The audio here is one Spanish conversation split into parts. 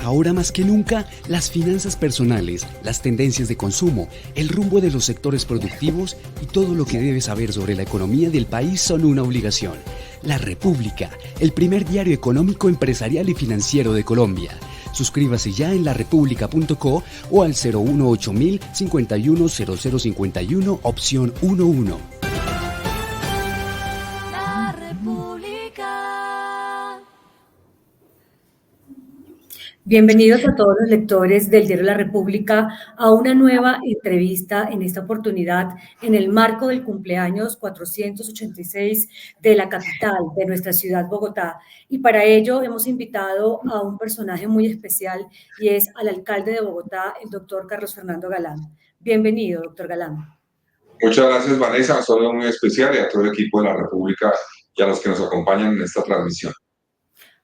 Ahora más que nunca, las finanzas personales, las tendencias de consumo, el rumbo de los sectores productivos y todo lo que debes saber sobre la economía del país son una obligación. La República, el primer diario económico, empresarial y financiero de Colombia. Suscríbase ya en larepublica.co o al 018 51 0051 opción 11. La República. Bienvenidos a todos los lectores del diario La República a una nueva entrevista, en esta oportunidad en el marco del cumpleaños 486 de la capital, de nuestra ciudad Bogotá. Y para ello hemos invitado a un personaje muy especial y es al alcalde de Bogotá, el doctor Carlos Fernando Galán. Bienvenido, doctor Galán. Muchas gracias, Vanessa, un saludo muy especial y a todo el equipo de La República y a los que nos acompañan en esta transmisión.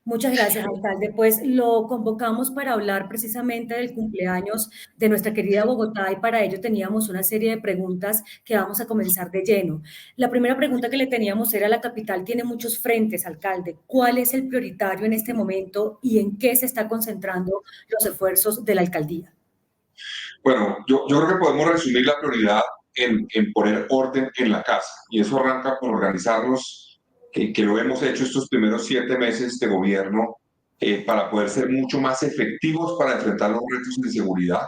Muchas gracias, alcalde. Pues lo convocamos para hablar precisamente del cumpleaños de nuestra querida Bogotá y para ello teníamos una serie de preguntas que vamos a comenzar de lleno. La primera pregunta que le teníamos era: la capital tiene muchos frentes, alcalde. ¿Cuál es el prioritario en este momento y en qué se están concentrando los esfuerzos de la alcaldía? Bueno, yo creo que podemos resumir la prioridad en poner orden en la casa y eso arranca por organizarnos, que lo hemos hecho estos primeros 7 meses de gobierno para poder ser mucho más efectivos para enfrentar los retos de seguridad,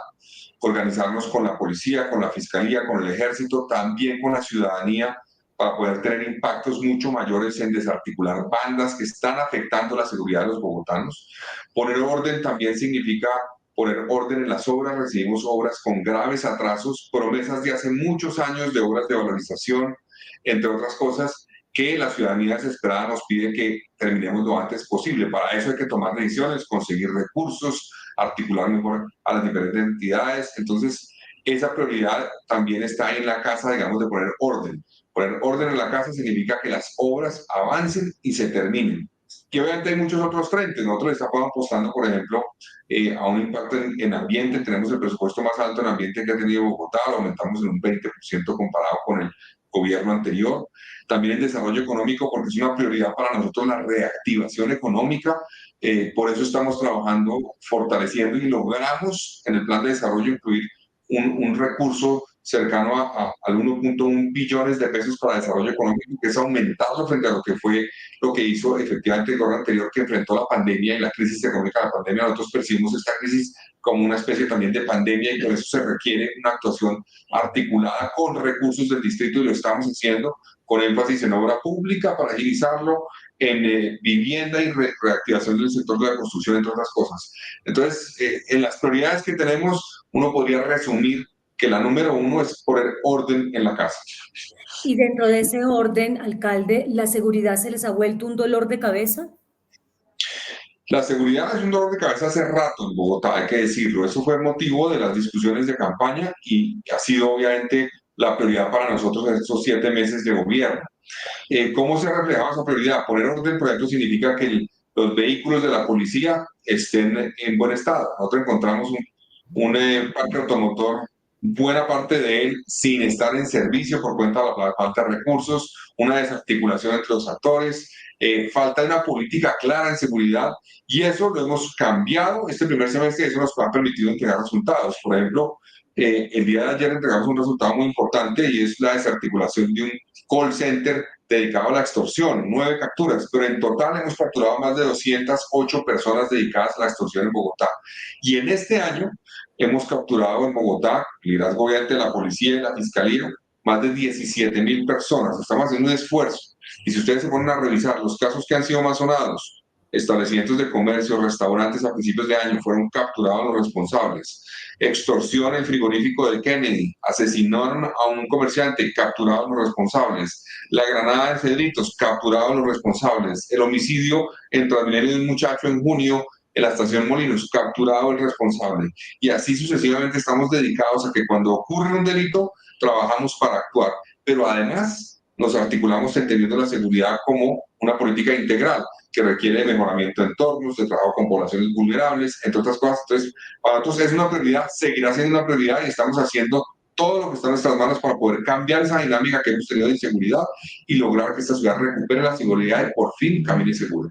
organizarnos con la policía, con la fiscalía, con el ejército, también con la ciudadanía, para poder tener impactos mucho mayores en desarticular bandas que están afectando la seguridad de los bogotanos. Poner orden también significa poner orden en las obras. Recibimos obras con graves atrasos, promesas de hace muchos años de obras de valorización, entre otras cosas, que la ciudadanía desesperada nos pide que terminemos lo antes posible. Para eso hay que tomar decisiones, conseguir recursos, articular mejor a las diferentes entidades. Entonces, esa prioridad también está en la casa, digamos, de poner orden. Poner orden en la casa significa que las obras avancen y se terminen. Que obviamente hay muchos otros frentes. Nosotros estamos apostando, por ejemplo, a un impacto en ambiente. Tenemos el presupuesto más alto en ambiente que ha tenido Bogotá, lo aumentamos en un 20% comparado con el gobierno anterior. También el desarrollo económico, porque es una prioridad para nosotros la reactivación económica. Por eso estamos trabajando, fortaleciendo y logramos en el plan de desarrollo incluir un recurso cercano al 1.1 billones de pesos para desarrollo económico, que es aumentado frente a lo que fue lo que hizo efectivamente el gobierno anterior, que enfrentó la pandemia y la crisis económica de la pandemia. Nosotros percibimos esta crisis como una especie también de pandemia y por eso se requiere una actuación articulada con recursos del distrito y lo estamos haciendo con énfasis en obra pública para agilizarlo, en vivienda y reactivación del sector de la construcción, entre otras cosas. Entonces, en las prioridades que tenemos, uno podría resumir que la número 1 es poner orden en la casa. Y dentro de ese orden, alcalde, ¿la seguridad se les ha vuelto un dolor de cabeza? La seguridad es un dolor de cabeza hace rato en Bogotá, hay que decirlo. Eso fue motivo de las discusiones de campaña y ha sido obviamente la prioridad para nosotros en estos 7 meses de gobierno. ¿Cómo se ha reflejado esa prioridad? Poner orden, por ejemplo, significa que los vehículos de la policía estén en buen estado. Nosotros encontramos un parque automotor, buena parte de él sin estar en servicio por cuenta de la falta de recursos, una desarticulación entre los actores, falta de una política clara en seguridad y eso lo hemos cambiado este primer semestre y eso nos ha permitido entregar resultados. Por ejemplo, el día de ayer entregamos un resultado muy importante y es la desarticulación de un call center dedicado a la extorsión, 9 capturas, pero en total hemos capturado más de 208 personas dedicadas a la extorsión en Bogotá. Y en este año hemos capturado en Bogotá, liderazgo obviamente de la policía y la fiscalía, más de 17.000 personas. Estamos haciendo un esfuerzo. Y si ustedes se ponen a revisar los casos que han sido más sonados, establecimientos de comercio, restaurantes a principios de año fueron capturados los responsables. Extorsión en frigorífico de Kennedy, asesinaron a un comerciante, capturados los responsables. La granada de Cedritos, capturados los responsables. El homicidio en Transmilenio de un muchacho en junio en la estación Molinos, capturado el responsable. Y así sucesivamente estamos dedicados a que cuando ocurre un delito, trabajamos para actuar. Pero además nos articulamos entendiendo la seguridad como una política integral que requiere de mejoramiento de entornos, de trabajo con poblaciones vulnerables, entre otras cosas. Entonces, para nosotros es una prioridad, seguirá siendo una prioridad y estamos haciendo todo lo que está en nuestras manos para poder cambiar esa dinámica que hemos tenido de inseguridad y lograr que esta ciudad recupere la seguridad y por fin camine segura.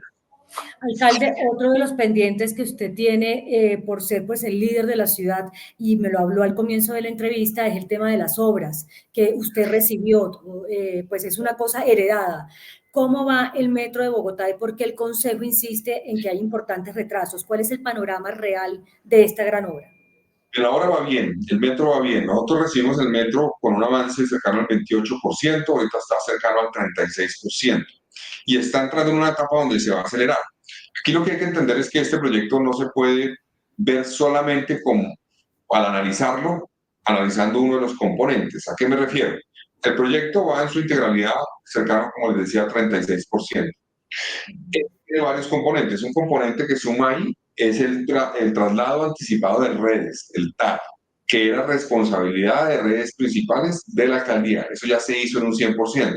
Alcalde, otro de los pendientes que usted tiene por ser pues el líder de la ciudad, y me lo habló al comienzo de la entrevista, es el tema de las obras que usted recibió, pues es una cosa heredada. ¿Cómo va el metro de Bogotá y por qué el Consejo insiste en que hay importantes retrasos? ¿Cuál es el panorama real de esta gran obra? Pero ahora va bien, el metro va bien. Nosotros recibimos el metro con un avance cercano al 28%, ahorita está cercano al 36%, y está entrando en una etapa donde se va a acelerar. Aquí lo que hay que entender es que este proyecto no se puede ver solamente como, al analizarlo, analizando uno de los componentes. ¿A qué me refiero? El proyecto va en su integralidad cercano, como les decía, al 36%. Tiene varios componentes. Un componente que suma ahí es el traslado anticipado de redes, el TAR, que era responsabilidad de redes principales de la alcaldía. Eso ya se hizo en un 100%.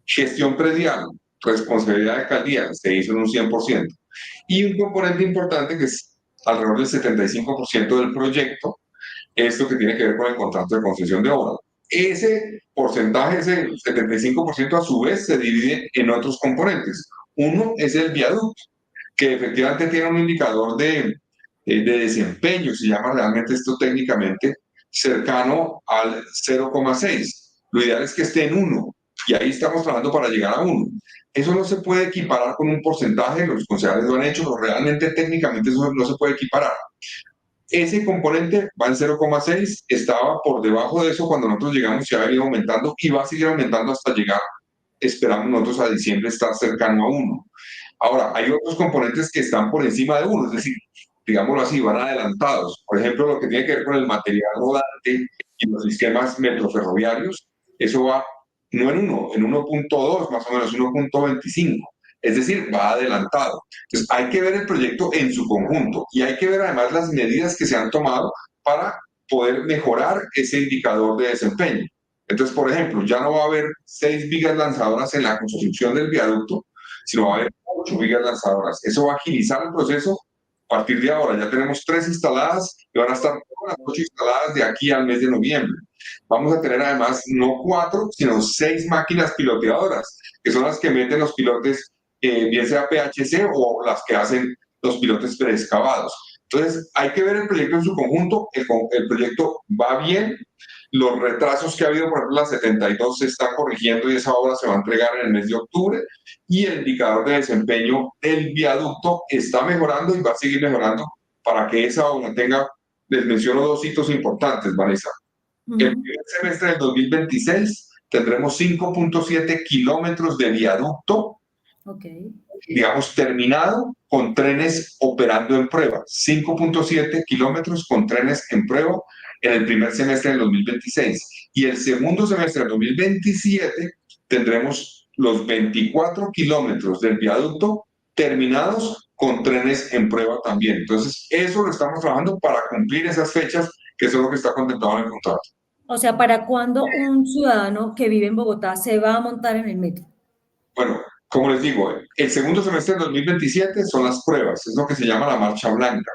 Gestión predial, responsabilidad de alcaldía, se hizo en un 100%. Y un componente importante que es alrededor del 75% del proyecto, esto que tiene que ver con el contrato de concesión de obra. Ese porcentaje, ese 75%, a su vez se divide en otros componentes. Uno es el viaducto, que efectivamente tiene un indicador de desempeño, se llama realmente esto técnicamente, cercano al 0,6. Lo ideal es que esté en 1, y ahí estamos trabajando para llegar a 1. Eso no se puede equiparar con un porcentaje, los concejales lo han hecho, pero realmente técnicamente eso no se puede equiparar. Ese componente va en 0,6, estaba por debajo de eso cuando nosotros llegamos y ha venido aumentando y va a seguir aumentando hasta llegar, esperamos nosotros a diciembre estar cercano a 1. Ahora, hay otros componentes que están por encima de 1, es decir, digámoslo así, van adelantados. Por ejemplo, lo que tiene que ver con el material rodante y los sistemas metroferroviarios, eso va no en 1, en 1,2, más o menos 1,25. Es decir, va adelantado. Entonces, hay que ver el proyecto en su conjunto y hay que ver además las medidas que se han tomado para poder mejorar ese indicador de desempeño. Entonces, por ejemplo, ya no va a haber 6 vigas lanzadoras en la construcción del viaducto, sino va a haber 8 vigas lanzadoras. Eso va a agilizar el proceso. A partir de ahora ya tenemos 3 instaladas y van a estar todas las 8 instaladas de aquí al mes de noviembre. Vamos a tener además no 4, sino 6 máquinas piloteadoras, que son las que meten los pilotes, bien sea PHC o las que hacen los pilotes preexcavados. Entonces, hay que ver el proyecto en su conjunto. El proyecto va bien. Los retrasos que ha habido, por ejemplo, la 72 se está corrigiendo y esa obra se va a entregar en el mes de octubre. Y el indicador de desempeño del viaducto está mejorando y va a seguir mejorando para que esa obra tenga, les menciono 2 hitos importantes, Vanessa. El primer semestre del 2026 tendremos 5,7 kilómetros de viaducto, digamos, terminado con trenes operando en prueba. 5,7 kilómetros con trenes en prueba en el primer semestre del 2026. Y el segundo semestre del 2027 tendremos los 24 kilómetros del viaducto terminados con trenes en prueba también. Entonces, eso lo estamos trabajando para cumplir esas fechas, que son lo que está contemplado en el contrato. O sea, ¿para cuándo un ciudadano que vive en Bogotá se va a montar en el metro? Bueno, como les digo, el segundo semestre del 2027 son las pruebas, es lo que se llama la marcha blanca.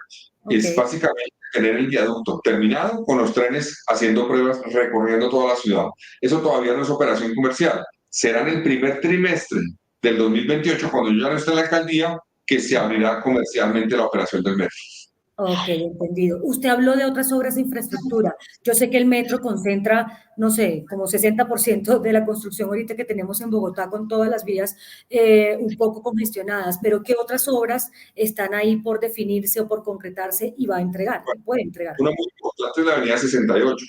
Es básicamente tener el viaducto terminado con los trenes haciendo pruebas, recorriendo toda la ciudad. Eso todavía no es operación comercial. Será en el primer trimestre del 2028, cuando yo ya no esté en la alcaldía, que se abrirá comercialmente la operación del metro. Ok, entendido. Usted habló de otras obras de infraestructura. Yo sé que el metro concentra, no sé, como 60% de la construcción ahorita que tenemos en Bogotá con todas las vías un poco congestionadas, pero ¿qué otras obras están ahí por definirse o por concretarse y va a entregar, puede entregar? Una muy importante es la avenida 68,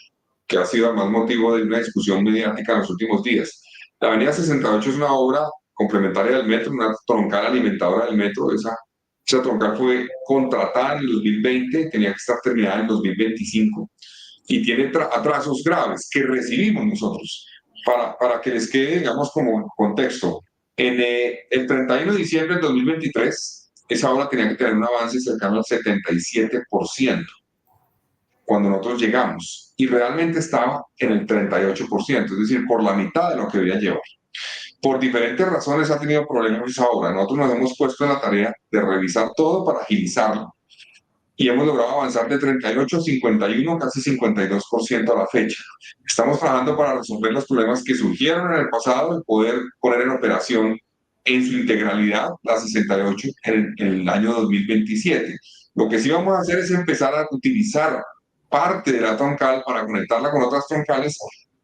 que ha sido además motivo de una discusión mediática en los últimos días. La avenida 68 es una obra complementaria del metro, una troncal alimentadora del metro. Esa troncal fue contratada en el 2020, tenía que estar terminada en el 2025 y tiene atrasos graves que recibimos nosotros. Para que les quede, digamos, como contexto, en el 31 de diciembre del 2023, esa obra tenía que tener un avance cercano al 77% cuando nosotros llegamos, y realmente estaba en el 38%, es decir, por la mitad de lo que debía llevar. Por diferentes razones ha tenido problemas esa obra. Nosotros nos hemos puesto en la tarea de revisar todo para agilizarlo y hemos logrado avanzar de 38 a 51, casi 52% a la fecha. Estamos trabajando para resolver los problemas que surgieron en el pasado y poder poner en operación en su integralidad, la 68, en el año 2027. Lo que sí vamos a hacer es empezar a utilizar parte de la troncal para conectarla con otras troncales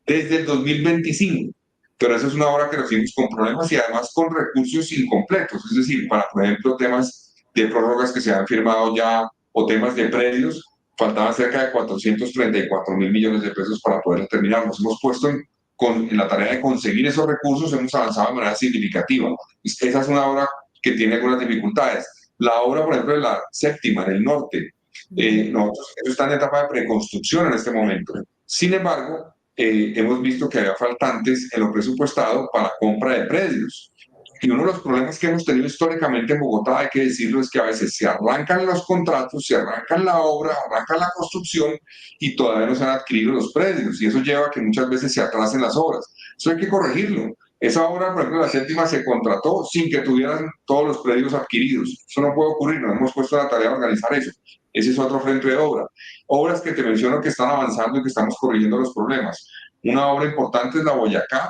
desde el 2025. Pero esa es una obra que recibimos con problemas y además con recursos incompletos, es decir, para, por ejemplo, temas de prórrogas que se han firmado ya o temas de predios, faltaban cerca de 434.000 millones de pesos para poder terminar. Nos hemos puesto en la tarea de conseguir esos recursos, hemos avanzado de manera significativa. Esa es una obra que tiene algunas dificultades. La obra, por ejemplo, de la séptima en el norte, nosotros, eso está en etapa de preconstrucción en este momento. Sin embargo, hemos visto que había faltantes en lo presupuestado para compra de predios. Y uno de los problemas que hemos tenido históricamente en Bogotá, hay que decirlo, es que a veces se arrancan los contratos, se arrancan la obra, arranca la construcción y todavía no se han adquirido los predios. Y eso lleva a que muchas veces se atrasen las obras. Eso hay que corregirlo. Esa obra, por ejemplo, la séptima se contrató sin que tuvieran todos los predios adquiridos. Eso no puede ocurrir, nos hemos puesto a la tarea de organizar eso. Ese es otro frente de obra. Obras que te menciono que están avanzando y que estamos corrigiendo los problemas. Una obra importante es la Boyacá,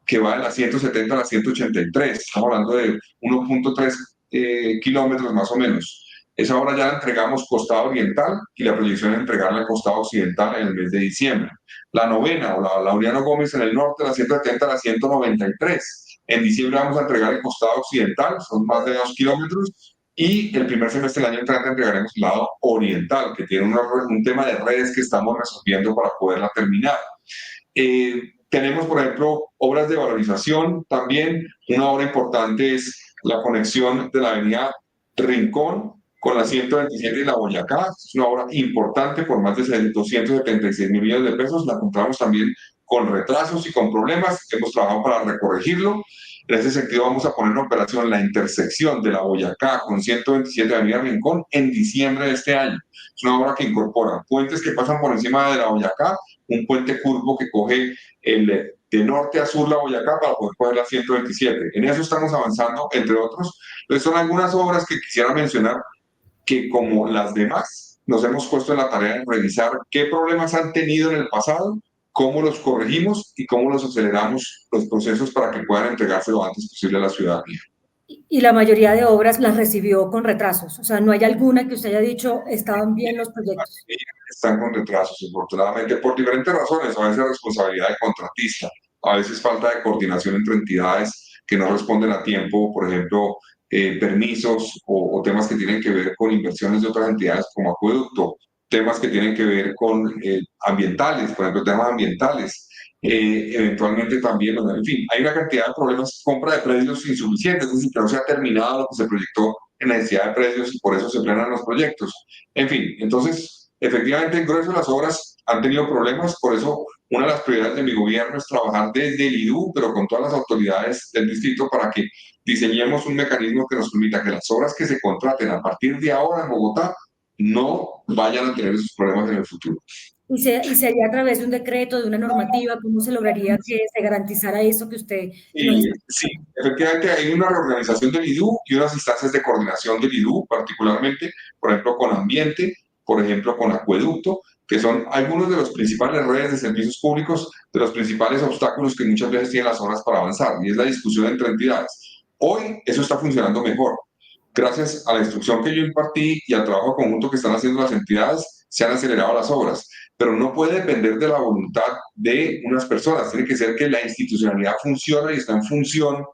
que va de la 170 a la 183. Estamos hablando de 1.3 kilómetros más o menos. Esa obra ya la entregamos costado oriental y la proyección es entregarla al costado occidental en el mes de diciembre. La novena, o la Laureano Gómez en el norte, la 170 a la 193. En diciembre vamos a entregar el costado occidental, son más de 2 kilómetros, y el primer semestre del año entrante entregaremos el lado oriental, que tiene un tema de redes que estamos resolviendo para poderla terminar. Tenemos, por ejemplo, obras de valorización también. Una obra importante es la conexión de la avenida Rincón con la 127 y la Boyacá. Es una obra importante por más de 276.000 millones de pesos. La compramos también con retrasos y con problemas. Hemos trabajado para recorregirlo. En ese sentido, vamos a poner en operación la intersección de la Boyacá con 127 de Avenida Rincón en diciembre de este año. Es una obra que incorpora puentes que pasan por encima de la Boyacá, un puente curvo que coge de norte a sur la Boyacá para poder coger la 127. En eso estamos avanzando, entre otros. Entonces son algunas obras que quisiera mencionar que, como las demás, nos hemos puesto en la tarea de revisar qué problemas han tenido en el pasado, cómo los corregimos y cómo los aceleramos los procesos para que puedan entregarse lo antes posible a la ciudadanía. Y la mayoría de obras las recibió con retrasos. O sea, no hay alguna que usted haya dicho estaban bien los proyectos. Están con retrasos, infortunadamente, por diferentes razones. A veces responsabilidad de contratista, a veces falta de coordinación entre entidades que no responden a tiempo, por ejemplo, permisos o temas que tienen que ver con inversiones de otras entidades como acueducto, temas que tienen que ver con ambientales, por ejemplo, temas ambientales. Eventualmente también, en fin, hay una cantidad de problemas, compra de predios insuficientes, es decir, que no se ha terminado lo que se proyectó en necesidad de predios y por eso se frenan los proyectos. En fin, entonces, efectivamente, el grueso de las obras han tenido problemas, por eso una de las prioridades de mi gobierno es trabajar desde el IDU, pero con todas las autoridades del distrito para que diseñemos un mecanismo que nos permita que las obras que se contraten a partir de ahora en Bogotá no vayan a tener esos problemas en el futuro. Y sería a través de un decreto, de una normativa, ¿cómo se lograría que se garantizara eso que usted que nos está Sí, efectivamente hay una reorganización del IDU y unas instancias de coordinación del IDU, particularmente, por ejemplo, con ambiente, por ejemplo, con acueducto, que son algunos de los principales redes de servicios públicos, de los principales obstáculos que muchas veces tienen las obras para avanzar, y es la discusión entre entidades. Hoy eso está funcionando mejor. Gracias a la instrucción que yo impartí y al trabajo conjunto que están haciendo las entidades, se han acelerado las obras, pero no puede depender de la voluntad de unas personas. Tiene que ser que la institucionalidad funcione y está en función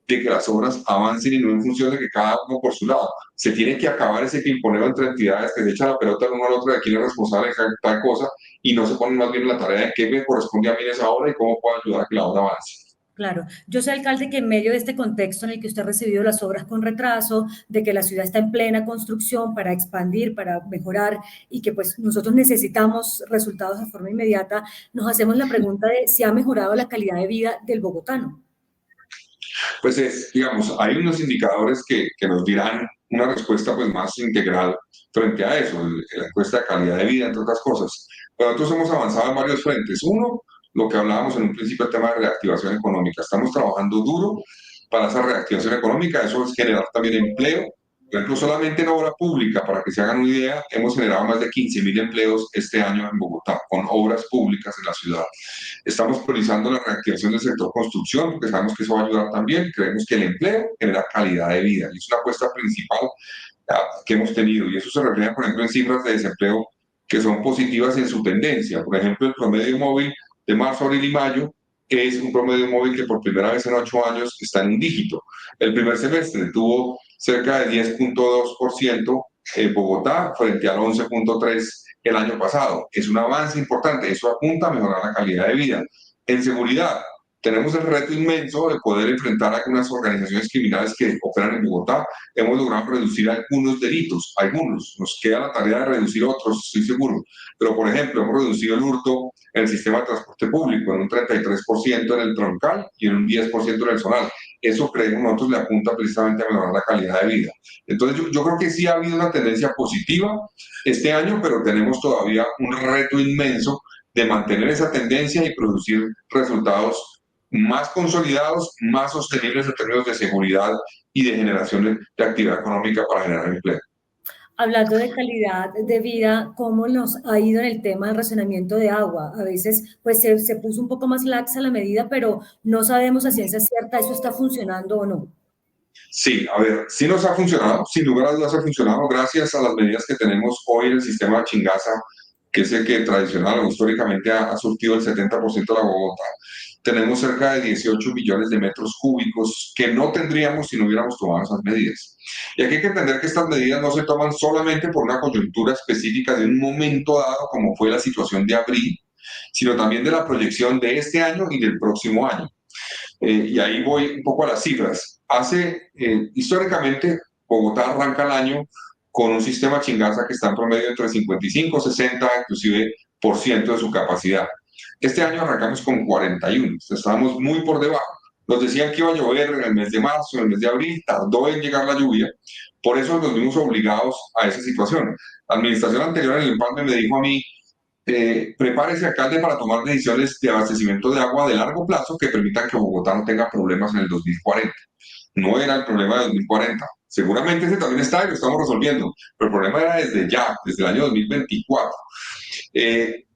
de que las obras avancen y no en función de que cada uno por su lado. Se tiene que acabar ese que imponero entre entidades, que se echa la pelota el uno al otro de quién es responsable de tal cosa y no se ponen más bien en la tarea de qué me corresponde a mí en esa obra y cómo puedo ayudar a que la obra avance. Claro, yo sé, alcalde, que en medio de este contexto en el que usted ha recibido las obras con retraso, de que la ciudad está en plena construcción para expandir, para mejorar y que pues nosotros necesitamos resultados de forma inmediata, nos hacemos la pregunta de si ha mejorado la calidad de vida del bogotano. Pues digamos, hay unos indicadores que nos dirán una respuesta pues más integral frente a eso, la encuesta de calidad de vida, entre otras cosas. Pero nosotros hemos avanzado en varios frentes. Uno, lo que hablábamos en un principio, el tema de reactivación económica. Estamos trabajando duro para esa reactivación económica, eso es generar también empleo, Por ejemplo, solamente en obra pública, para que se hagan una idea, hemos generado más de 15.000 empleos este año en Bogotá, con obras públicas en la ciudad. Estamos priorizando la reactivación del sector construcción, porque sabemos que eso va a ayudar también. Creemos que el empleo genera calidad de vida, y es una apuesta principal que hemos tenido, y eso se refleja, por ejemplo, en cifras de desempleo que son positivas en su tendencia. Por ejemplo, el promedio móvil de marzo, abril y mayo es un promedio móvil que por primera vez en 8 años está en un dígito. El primer semestre tuvo cerca de 10.2% en Bogotá frente al 11.3% el año pasado. Es un avance importante, eso apunta a mejorar la calidad de vida. En seguridad, tenemos el reto inmenso de poder enfrentar a algunas organizaciones criminales que operan en Bogotá. Hemos logrado reducir algunos delitos, algunos. Nos queda la tarea de reducir otros, estoy seguro. Pero, por ejemplo, hemos reducido el hurto en el sistema de transporte público en un 33% en el troncal y en un 10% en el zonal. Eso, creemos nosotros, le apunta precisamente a mejorar la calidad de vida. Entonces, yo creo que sí ha habido una tendencia positiva este año, pero tenemos todavía un reto inmenso de mantener esa tendencia y producir resultados más consolidados, más sostenibles en términos de seguridad y de generación de actividad económica para generar empleo. Hablando de calidad de vida, ¿cómo nos ha ido en el tema del racionamiento de agua? A veces pues se puso un poco más laxa la medida, pero no sabemos a ciencia cierta eso está funcionando o no. Sí, a ver, sí nos ha funcionado, sin lugar a dudas ha funcionado gracias a las medidas que tenemos hoy en el sistema de Chingaza, que es el que tradicional o históricamente ha surtido el 70% de la Bogotá. Tenemos cerca de 18 millones de metros cúbicos que no tendríamos si no hubiéramos tomado esas medidas. Y aquí hay que entender que estas medidas no se toman solamente por una coyuntura específica de un momento dado, como fue la situación de abril, sino también de la proyección de este año y del próximo año. Y ahí voy un poco a las cifras. Históricamente, Bogotá arranca el año con un sistema Chingaza que está en promedio entre 55, 60, inclusive por ciento de su capacidad. Este año arrancamos con 41, estábamos muy por debajo. Nos decían que iba a llover en el mes de marzo, en el mes de abril, tardó en llegar la lluvia, por eso nos vimos obligados a esa situación. La administración anterior en el empalme me dijo a mí, prepárese, alcalde, para tomar decisiones de abastecimiento de agua de largo plazo que permitan que Bogotá no tenga problemas en el 2040. No era el problema de 2040. Seguramente ese también está y lo estamos resolviendo, pero el problema era desde ya, desde el año 2024.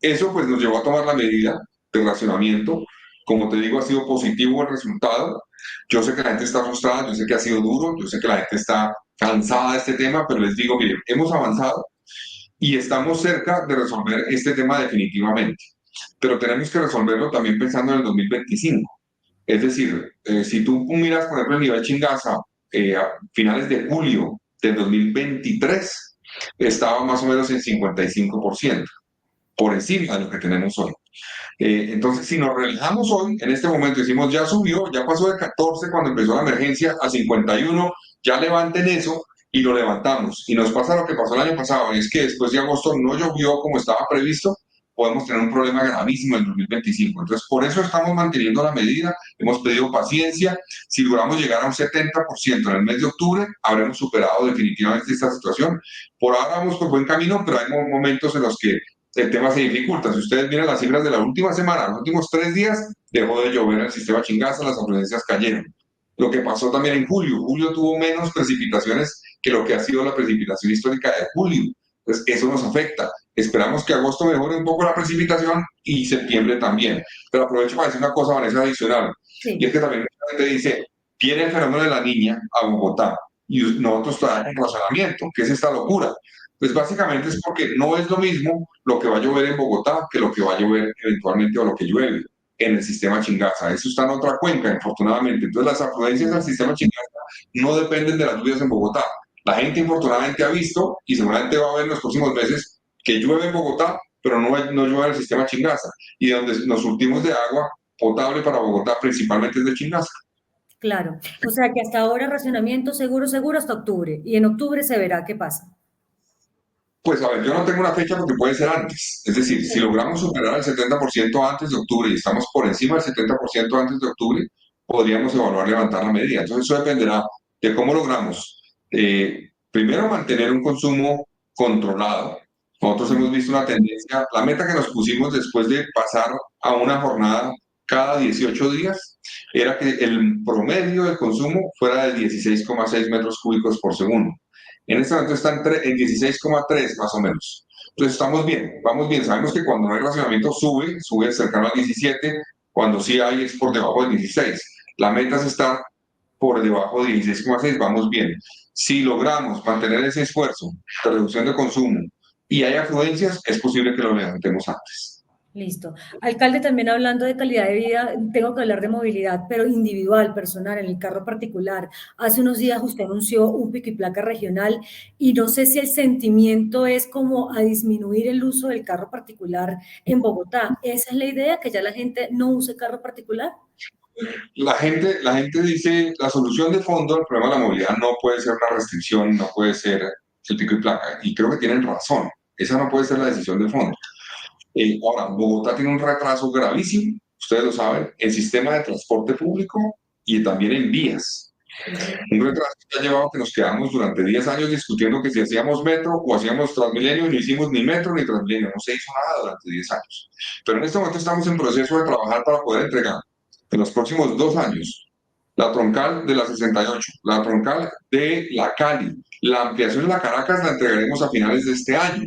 Eso pues nos llevó a tomar la medida de racionamiento. Como te digo, ha sido positivo el resultado. Yo sé que la gente está frustrada, yo sé que ha sido duro, yo sé que la gente está cansada de este tema, pero les digo, miren, hemos avanzado y estamos cerca de resolver este tema definitivamente, pero tenemos que resolverlo también pensando en el 2025. Es decir, si tú miras, por ejemplo, el nivel Chingaza, a finales de julio del 2023, estaba más o menos en 55%, por encima de lo que tenemos hoy. Entonces, si nos relajamos hoy, en este momento decimos, ya subió, ya pasó de 14 cuando empezó la emergencia a 51, ya levanten eso y lo levantamos. Y nos pasa lo que pasó el año pasado, es que después de agosto no llovió como estaba previsto, podemos tener un problema gravísimo en 2025. Entonces, por eso estamos manteniendo la medida, hemos pedido paciencia. Si logramos llegar a un 70% en el mes de octubre, habremos superado definitivamente esta situación. Por ahora vamos por buen camino, pero hay momentos en los que el tema se dificulta. Si ustedes miran las cifras de la última semana, los últimos 3 días, dejó de llover en el sistema Chingaza, las afluencias cayeron. Lo que pasó también en julio. Julio tuvo menos precipitaciones que lo que ha sido la precipitación histórica de julio. Entonces, eso nos afecta. Esperamos que agosto mejore un poco la precipitación y septiembre también. Pero aprovecho para decir una cosa, Vanessa, adicional. Sí. Y es que también mucha gente dice, viene el fenómeno de la niña a Bogotá y nosotros todavía en razonamiento. ¿Qué es esta locura? Pues básicamente es porque no es lo mismo lo que va a llover en Bogotá que lo que va a llover eventualmente o lo que llueve en el sistema Chingaza. Eso está en otra cuenca, infortunadamente. Entonces, las afluencias del sistema Chingaza no dependen de las lluvias en Bogotá. La gente, infortunadamente, ha visto y seguramente va a ver en los próximos meses que llueve en Bogotá, pero no llueve en el sistema Chingaza. Y donde nos surtimos de agua potable para Bogotá, principalmente es de Chingaza. Claro. O sea que hasta ahora racionamiento seguro, seguro hasta octubre. Y en octubre se verá qué pasa. Pues a ver, yo no tengo una fecha porque puede ser antes. Es decir, si logramos superar el 70% antes de octubre y estamos por encima del 70% antes de octubre, podríamos evaluar levantar la medida. Entonces eso dependerá de cómo logramos, primero, mantener un consumo controlado. Nosotros hemos visto una tendencia, la meta que nos pusimos después de pasar a una jornada cada 18 días era que el promedio de consumo fuera de 16,6 metros cúbicos por segundo. En este momento está en 16,3 más o menos. Entonces estamos bien, vamos bien. Sabemos que cuando no hay racionamiento sube cercano al 17, cuando sí hay es por debajo del 16. La meta es estar por debajo de 16,6, vamos bien. Si logramos mantener ese esfuerzo de reducción de consumo y hay afluencias, es posible que lo levantemos antes. Listo. Alcalde, también hablando de calidad de vida, tengo que hablar de movilidad, pero individual, personal, en el carro particular. Hace unos días usted anunció un pico y placa regional y no sé si el sentimiento es como a disminuir el uso del carro particular en Bogotá. ¿Esa es la idea, que ya la gente no use carro particular? La gente dice, la solución de fondo al problema de la movilidad no puede ser una restricción, no puede ser el pico y placa, y creo que tienen razón. Esa no puede ser la decisión de fondo. Ahora, Bogotá tiene un retraso gravísimo, ustedes lo saben, en sistema de transporte público y también en vías. Un retraso que ha llevado a que nos quedamos durante 10 años discutiendo que si hacíamos metro o hacíamos Transmilenio, y no hicimos ni metro ni Transmilenio, no se hizo nada durante 10 años. Pero en este momento estamos en proceso de trabajar para poder entregar en los próximos 2 años la troncal de la 68, la troncal de la Cali, la ampliación de la Caracas la entregaremos a finales de este año.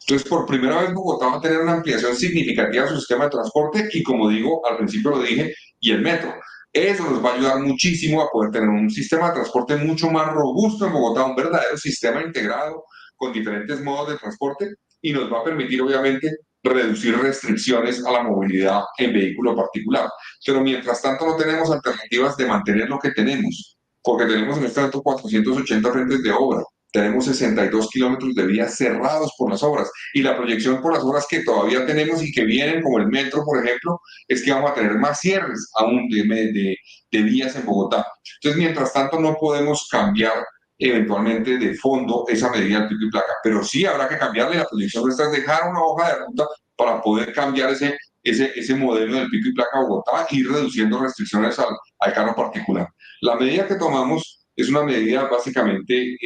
Entonces, por primera vez Bogotá va a tener una ampliación significativa de su sistema de transporte y, como digo, al principio lo dije, y el metro. Eso nos va a ayudar muchísimo a poder tener un sistema de transporte mucho más robusto en Bogotá, un verdadero sistema integrado con diferentes modos de transporte y nos va a permitir, obviamente, reducir restricciones a la movilidad en vehículo particular. Pero mientras tanto no tenemos alternativas de mantener lo que tenemos, porque tenemos en este momento 480 frentes de obra, tenemos 62 kilómetros de vías cerrados por las obras y la proyección por las obras que todavía tenemos y que vienen, como el metro, por ejemplo, es que vamos a tener más cierres aún de vías en Bogotá. Entonces, mientras tanto, no podemos cambiar eventualmente de fondo esa medida del pico y placa, pero sí habrá que cambiarle. La proyección nuestra es dejar una hoja de ruta para poder cambiar ese modelo del pico y placa a Bogotá y ir reduciendo restricciones al carro particular. La medida que tomamos es una medida básicamente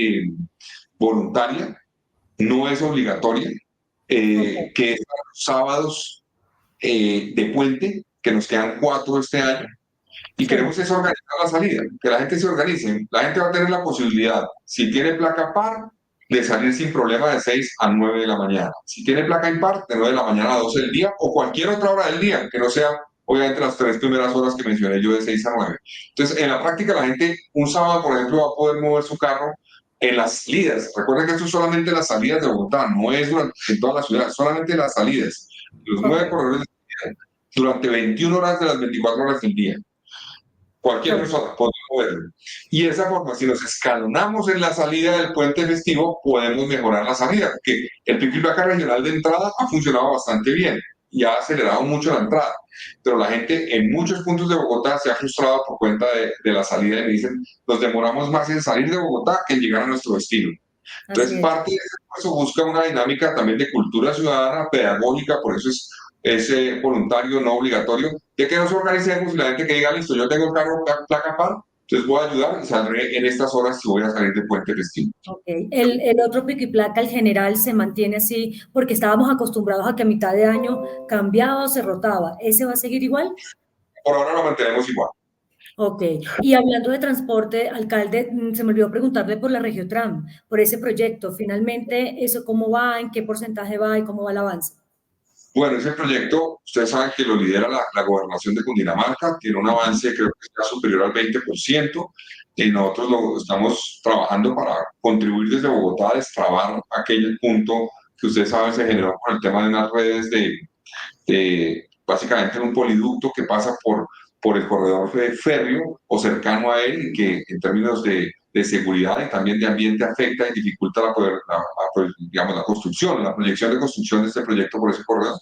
voluntaria, no es obligatoria, que es para los sábados de puente, que nos quedan 4 este año, y queremos es organizar la salida, que la gente se organice. La gente va a tener la posibilidad, si tiene placa par, de salir sin problema de 6 a 9 de la mañana. Si tiene placa impar, de 9 de la mañana a 12 del día, o cualquier otra hora del día, que no sea, obviamente, las 3 primeras horas que mencioné yo de 6 a 9. Entonces, en la práctica, la gente, un sábado, por ejemplo, va a poder mover su carro en las salidas. Recuerden que esto es solamente las salidas de Bogotá, no es en toda la ciudad, solamente las salidas. Los 9 corredores de salida durante 21 horas de las 24 horas del día. Cualquier persona puede moverlo. Y de esa forma, si nos escalonamos en la salida del puente festivo, podemos mejorar la salida, porque el pico y placa regional de entrada ha funcionado bastante bien y ha acelerado mucho la entrada. Pero la gente en muchos puntos de Bogotá se ha frustrado por cuenta de la salida y me dicen, nos demoramos más en salir de Bogotá que en llegar a nuestro destino. Entonces, parte de eso busca una dinámica también de cultura ciudadana, pedagógica, por eso es voluntario, no obligatorio, de que nos organicemos y la gente que diga, listo, yo tengo el carro placa par, entonces voy a ayudar y saldré en estas horas si voy a salir de puente festivo. Okay. El otro pico y placa, el general, se mantiene así porque estábamos acostumbrados a que a mitad de año cambiaba o se rotaba. ¿Ese va a seguir igual? Por ahora lo mantenemos igual. Ok, y hablando de transporte, alcalde, se me olvidó preguntarle por la Regiotram, por ese proyecto. Finalmente, ¿eso cómo va? ¿En qué porcentaje va y cómo va el avance? Bueno, ese proyecto, ustedes saben que lo lidera la gobernación de Cundinamarca, tiene un avance creo que está superior al 20%, y nosotros lo estamos trabajando para contribuir desde Bogotá a destrabar aquel punto que ustedes saben se generó por el tema de unas redes básicamente un poliducto que pasa por el corredor férreo o cercano a él, que en términos de seguridad y también de ambiente afecta y dificulta digamos, la construcción, la proyección de construcción de este proyecto por ese corredor.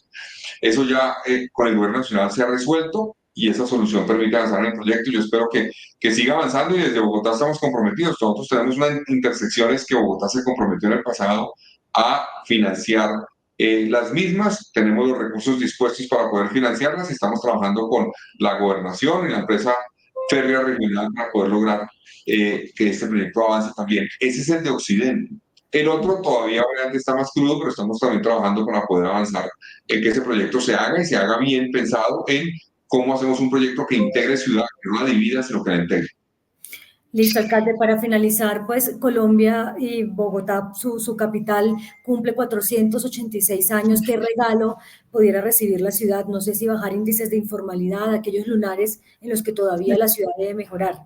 Eso ya con el gobierno nacional se ha resuelto y esa solución permite avanzar en el proyecto. Yo espero que siga avanzando y desde Bogotá estamos comprometidos. Nosotros tenemos unas intersecciones que Bogotá se comprometió en el pasado a financiar las mismas, tenemos los recursos dispuestos para poder financiarlas y estamos trabajando con la gobernación y la empresa férrea regional para poder lograr que este proyecto avance también. Ese es el de Occidente. El otro todavía obviamente está más crudo, pero estamos también trabajando para poder avanzar en que ese proyecto se haga y se haga bien pensado en cómo hacemos un proyecto que integre ciudad, que no la divida, sino que la integre. Listo, alcalde. Para finalizar, pues Colombia y Bogotá, su capital, cumple 486 años. ¿Qué regalo pudiera recibir la ciudad? No sé si bajar índices de informalidad, aquellos lunares en los que todavía la ciudad debe mejorar.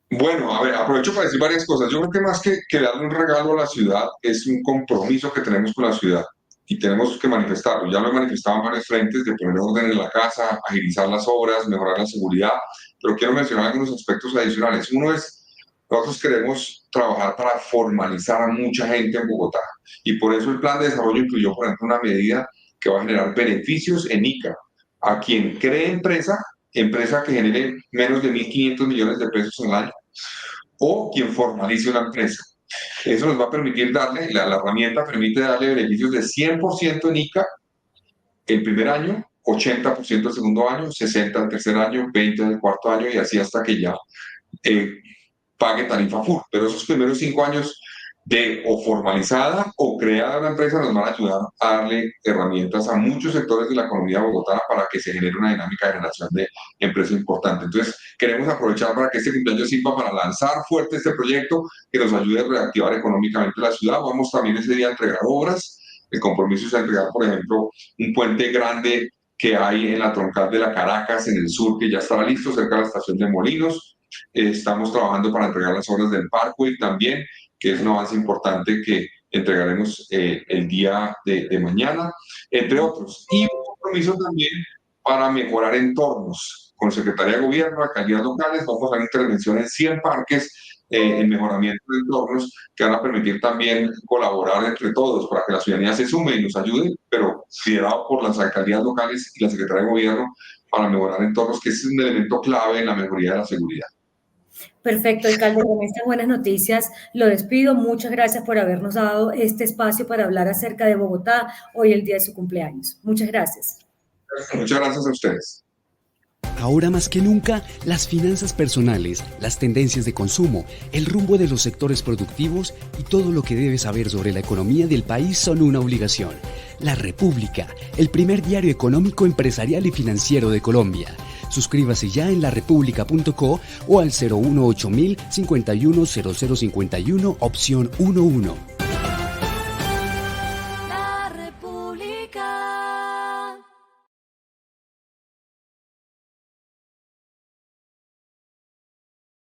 Bueno, a ver, aprovecho para decir varias cosas. Yo creo que más que darle un regalo a la ciudad, es un compromiso que tenemos con la ciudad y tenemos que manifestarlo. Ya lo he manifestado en varios frentes, de poner orden en la casa, agilizar las obras, mejorar la seguridad, pero quiero mencionar algunos aspectos adicionales. Uno es, nosotros queremos trabajar para formalizar a mucha gente en Bogotá y por eso el plan de desarrollo incluyó, por ejemplo, una medida que va a generar beneficios en ICA a quien cree empresa que genere menos de 1.500 millones de pesos al año, o quien formalice una empresa. Eso nos va a permitir darle, la herramienta permite darle beneficios de 100% en ICA el primer año, 80% el segundo año, 60% el tercer año, 20% el cuarto año y así hasta que ya pague tarifa full. Pero esos primeros 5 años de o formalizada o creada una empresa nos van a ayudar a darle herramientas a muchos sectores de la economía bogotana para que se genere una dinámica de generación de empresa importante. Entonces, queremos aprovechar para que este cumpleaños sirva para lanzar fuerte este proyecto que nos ayude a reactivar económicamente la ciudad. Vamos también ese día a entregar obras. El compromiso es a entregar, por ejemplo, un puente grande que hay en la troncal de la Caracas, en el sur, que ya estará listo, cerca de la estación de Molinos. Estamos trabajando para entregar las obras del Parkway también, que es un avance importante que entregaremos el día de mañana, entre otros. Y un compromiso también para mejorar entornos. Con Secretaría de Gobierno, alcaldías locales, vamos a hacer intervención en 100 parques en mejoramiento de entornos que van a permitir también colaborar entre todos para que la ciudadanía se sume y nos ayude, pero liderado por las alcaldías locales y la Secretaría de Gobierno para mejorar entornos, que es un elemento clave en la mejoría de la seguridad. Perfecto, alcalde, con estas buenas noticias lo despido. Muchas gracias por habernos dado este espacio para hablar acerca de Bogotá hoy, el día de su cumpleaños. Muchas gracias. Muchas gracias a ustedes. Ahora más que nunca, las finanzas personales, las tendencias de consumo, el rumbo de los sectores productivos y todo lo que debes saber sobre la economía del país son una obligación. La República, el primer diario económico, empresarial y financiero de Colombia. Suscríbase ya en larepublica.co o al 018 000 51 0051 opción 11.